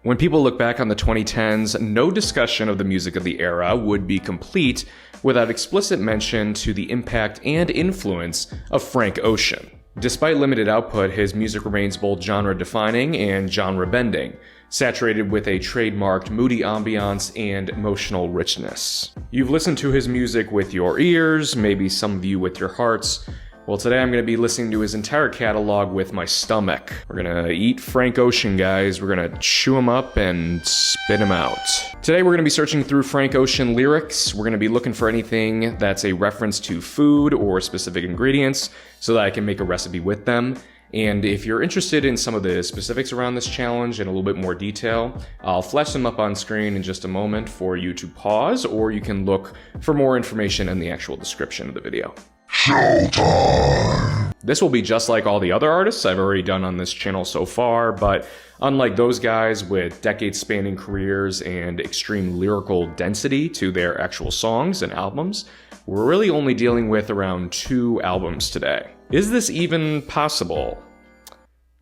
When people look back on the 2010s, no discussion of the music of the era would be complete without explicit mention to the impact and influence of Frank Ocean. Despite limited output, his music remains both genre-defining and genre-bending, saturated with a trademarked moody ambiance and emotional richness. You've listened to his music with your ears, maybe some of you with your hearts. Well, today I'm going to be listening to his entire catalog with my stomach. We're going to eat Frank Ocean, guys. We're going to chew him up and spit him out. Today we're going to be searching through Frank Ocean lyrics. We're going to be looking for anything that's a reference to food or specific ingredients so that I can make a recipe with them. And if you're interested in some of the specifics around this challenge in a little bit more detail, I'll flash them up on screen in just a moment for you to pause, or you can look for more information in the actual description of the video. Showtime! This will be just like all the other artists I've already done on this channel so far, but unlike those guys with decade-spanning careers and extreme lyrical density to their actual songs and albums, we're really only dealing with around 2 albums today. Is this even possible?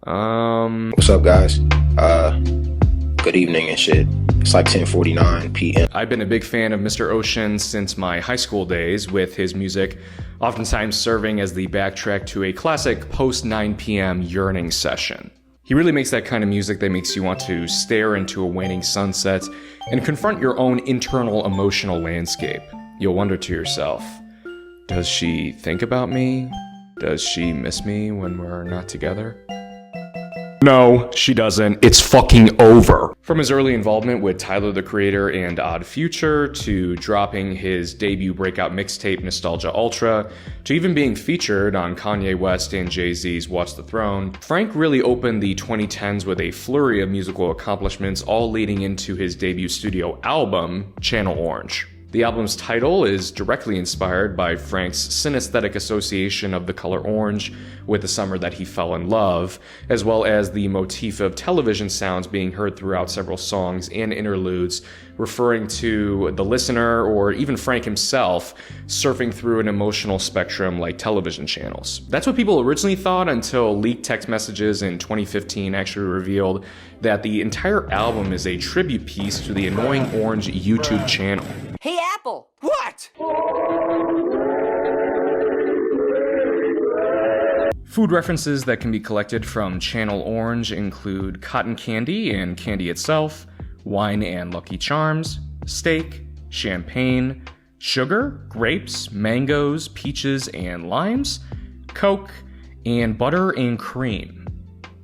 What's up, guys? Good evening and shit. It's like 10:49 p.m. I've been a big fan of Mr. Ocean since my high school days, with his music oftentimes serving as the backtrack to a classic post-9 p.m. yearning session. He really makes that kind of music that makes you want to stare into a waning sunset and confront your own internal emotional landscape. You'll wonder to yourself, does she think about me? Does she miss me when we're not together? No, she doesn't. It's fucking over. From his early involvement with Tyler the Creator and Odd Future, to dropping his debut breakout mixtape Nostalgia Ultra, to even being featured on Kanye West and Jay-Z's Watch the Throne, Frank really opened the 2010s with a flurry of musical accomplishments, all leading into his debut studio album, Channel Orange. The album's title is directly inspired by Frank's synesthetic association of the color orange with the summer that he fell in love, as well as the motif of television sounds being heard throughout several songs and interludes, referring to the listener or even Frank himself surfing through an emotional spectrum like television channels. That's what people originally thought until leaked text messages in 2015 actually revealed that the entire album is a tribute piece to the Annoying Orange YouTube channel. Hey, Apple! What? Food references that can be collected from Channel Orange include cotton candy and candy itself, wine and Lucky Charms, steak, champagne, sugar, grapes, mangoes, peaches and limes, Coke, and butter and cream.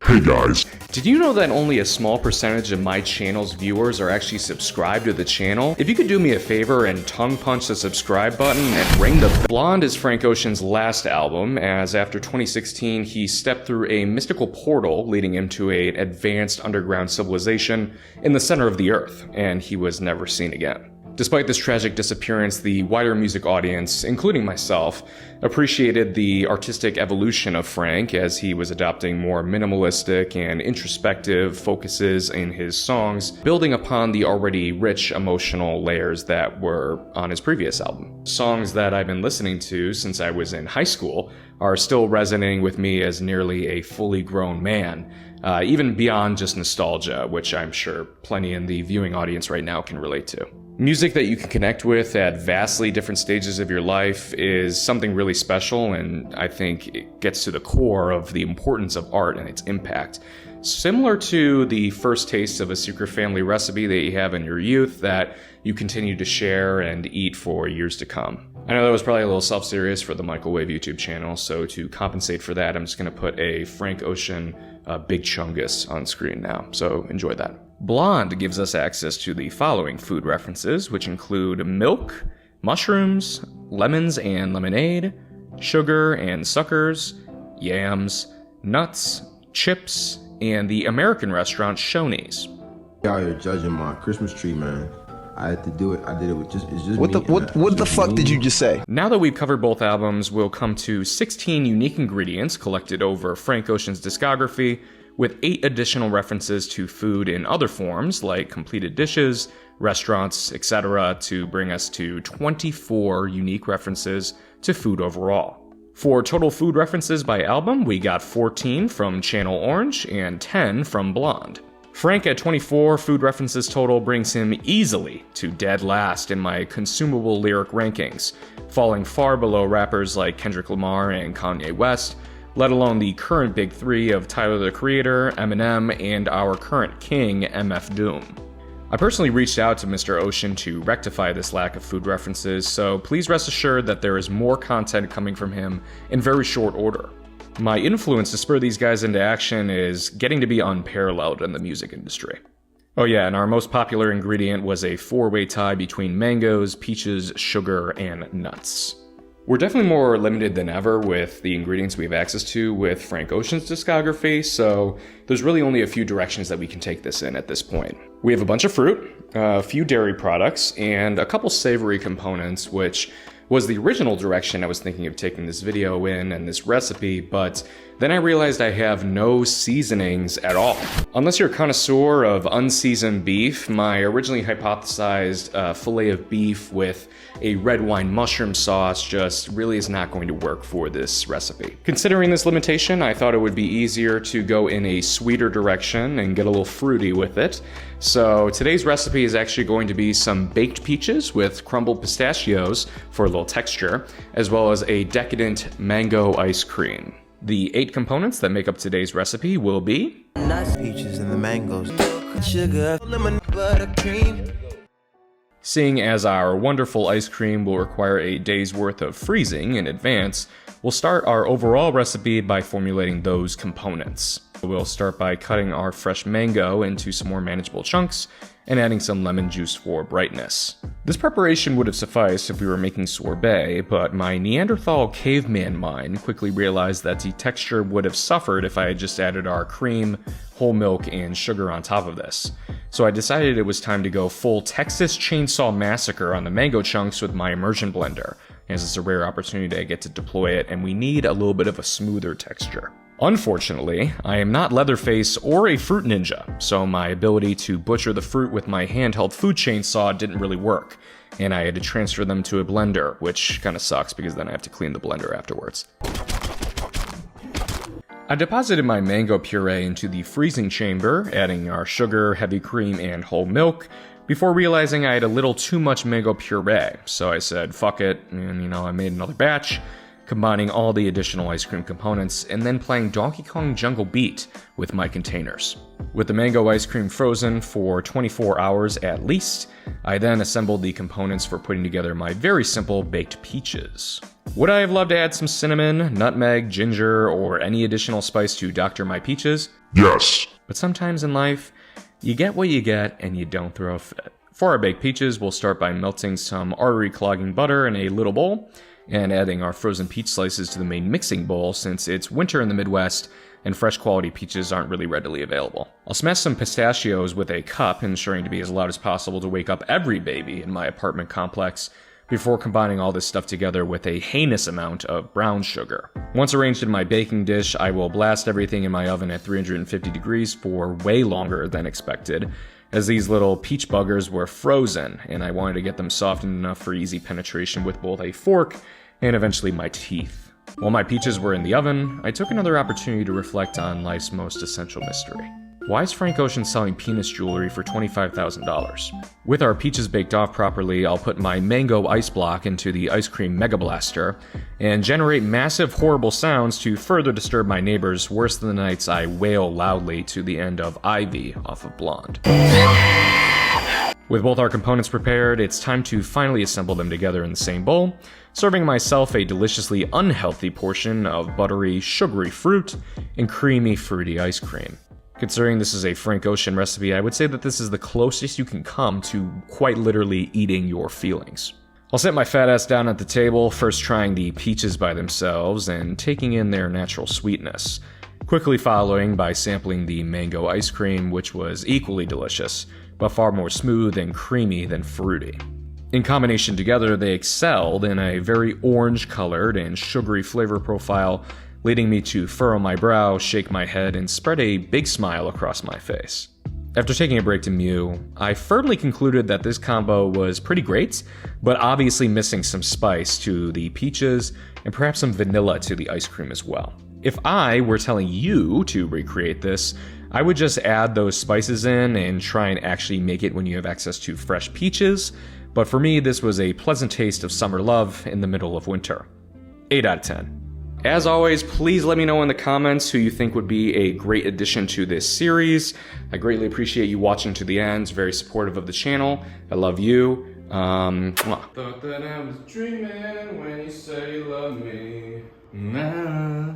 Hey guys. Did you know that only a small percentage of my channel's viewers are actually subscribed to the channel? If you could do me a favor and tongue punch the subscribe button and ring the Blonde is Frank Ocean's last album, as after 2016 he stepped through a mystical portal leading him to an advanced underground civilization in the center of the earth, and he was never seen again. Despite this tragic disappearance, the wider music audience, including myself, appreciated the artistic evolution of Frank as he was adopting more minimalistic and introspective focuses in his songs, building upon the already rich emotional layers that were on his previous album. Songs that I've been listening to since I was in high school are still resonating with me as nearly a fully grown man, even beyond just nostalgia, which I'm sure plenty in the viewing audience right now can relate to. Music that you can connect with at vastly different stages of your life is something really special, and I think it gets to the core of the importance of art and its impact. Similar to the first taste of a secret family recipe that you have in your youth that you continue to share and eat for years to come. I know that was probably a little self-serious for the Michaelwave YouTube channel, so to compensate for that, I'm just going to put a Frank Ocean Big Chungus on screen now, so enjoy that. Blonde gives us access to the following food references, which include milk, mushrooms, lemons and lemonade, sugar and suckers, yams, nuts, chips, and the American restaurant Shoney's. Y'all here judging my Christmas tree, man. I had to do it. I did it with it's just what me. What the fuck did you just say? Now that we've covered both albums, we'll come to 16 unique ingredients collected over Frank Ocean's discography, with 8 additional references to food in other forms like completed dishes, restaurants, etc., to bring us to 24 unique references to food overall. For total food references by album, we got 14 from Channel Orange and 10 from Blonde. Frank at 24 food references total brings him easily to dead last in my consumable lyric rankings, falling far below rappers like Kendrick Lamar and Kanye West, let alone the current big three of Tyler the Creator, Eminem, and our current king, MF Doom. I personally reached out to Mr. Ocean to rectify this lack of food references, so please rest assured that there is more content coming from him in very short order. My influence to spur these guys into action is getting to be unparalleled in the music industry. Oh yeah, and our most popular ingredient was a 4-way tie between mangoes, peaches, sugar, and nuts. We're definitely more limited than ever with the ingredients we have access to with Frank Ocean's discography, so there's really only a few directions that we can take this in at this point. We have a bunch of fruit, a few dairy products, and a couple savory components, which was the original direction I was thinking of taking this video in and this recipe, but then I realized I have no seasonings at all. Unless you're a connoisseur of unseasoned beef, my originally hypothesized fillet of beef with a red wine mushroom sauce just really is not going to work for this recipe. Considering this limitation, I thought it would be easier to go in a sweeter direction and get a little fruity with it. So today's recipe is actually going to be some baked peaches with crumbled pistachios for a little texture, as well as a decadent mango ice cream. The 8 components that make up today's recipe will be Nuts, peaches, and the mangoes. Sugar, lemon, butter, cream. Seeing as our wonderful ice cream will require a day's worth of freezing in advance, we'll start our overall recipe by formulating those components. We'll start by cutting our fresh mango into some more manageable chunks and adding some lemon juice for brightness. This preparation would have sufficed if we were making sorbet, but my Neanderthal caveman mind quickly realized that the texture would have suffered if I had just added our cream, whole milk, and sugar on top of this. So I decided it was time to go full Texas Chainsaw Massacre on the mango chunks with my immersion blender, as it's a rare opportunity I get to deploy it, and we need a little bit of a smoother texture. Unfortunately, I am not Leatherface or a fruit ninja, so my ability to butcher the fruit with my handheld food chainsaw didn't really work, and I had to transfer them to a blender, which kinda sucks because then I have to clean the blender afterwards. I deposited my mango puree into the freezing chamber, adding our sugar, heavy cream, and whole milk, before realizing I had a little too much mango puree, so I said fuck it, and I made another batch, combining all the additional ice cream components, and then playing Donkey Kong Jungle Beat with my containers. With the mango ice cream frozen for 24 hours at least, I then assembled the components for putting together my very simple baked peaches. Would I have loved to add some cinnamon, nutmeg, ginger, or any additional spice to doctor my peaches? Yes. But sometimes in life, you get what you get and you don't throw a fit. For our baked peaches, we'll start by melting some artery-clogging butter in a little bowl, and adding our frozen peach slices to the main mixing bowl since it's winter in the Midwest and fresh quality peaches aren't really readily available. I'll smash some pistachios with a cup, ensuring to be as loud as possible to wake up every baby in my apartment complex, before combining all this stuff together with a heinous amount of brown sugar. Once arranged in my baking dish, I will blast everything in my oven at 350 degrees for way longer than expected, as these little peach buggers were frozen, and I wanted to get them softened enough for easy penetration with both a fork and eventually my teeth. While my peaches were in the oven, I took another opportunity to reflect on life's most essential mystery. Why is Frank Ocean selling penis jewelry for $25,000? With our peaches baked off properly, I'll put my mango ice block into the ice cream mega blaster and generate massive horrible sounds to further disturb my neighbors worse than the nights I wail loudly to the end of Ivy off of Blonde. With both our components prepared, it's time to finally assemble them together in the same bowl, serving myself a deliciously unhealthy portion of buttery, sugary fruit and creamy, fruity ice cream. Considering this is a Frank Ocean recipe, I would say that this is the closest you can come to quite literally eating your feelings. I'll set my fat ass down at the table, first trying the peaches by themselves and taking in their natural sweetness, quickly following by sampling the mango ice cream, which was equally delicious, but far more smooth and creamy than fruity. In combination together, they excelled in a very orange-colored and sugary flavor profile, leading me to furrow my brow, shake my head, and spread a big smile across my face. After taking a break to mew, I firmly concluded that this combo was pretty great, but obviously missing some spice to the peaches and perhaps some vanilla to the ice cream as well. If I were telling you to recreate this, I would just add those spices in and try and actually make it when you have access to fresh peaches. But for me, this was a pleasant taste of summer love in the middle of winter. 8 out of 10. As always, please let me know in the comments who you think would be a great addition to this series. I greatly appreciate you watching to the end. It's very supportive of the channel. I love you. Mwah. Thought that I was dreaming when you said you love me. Nah.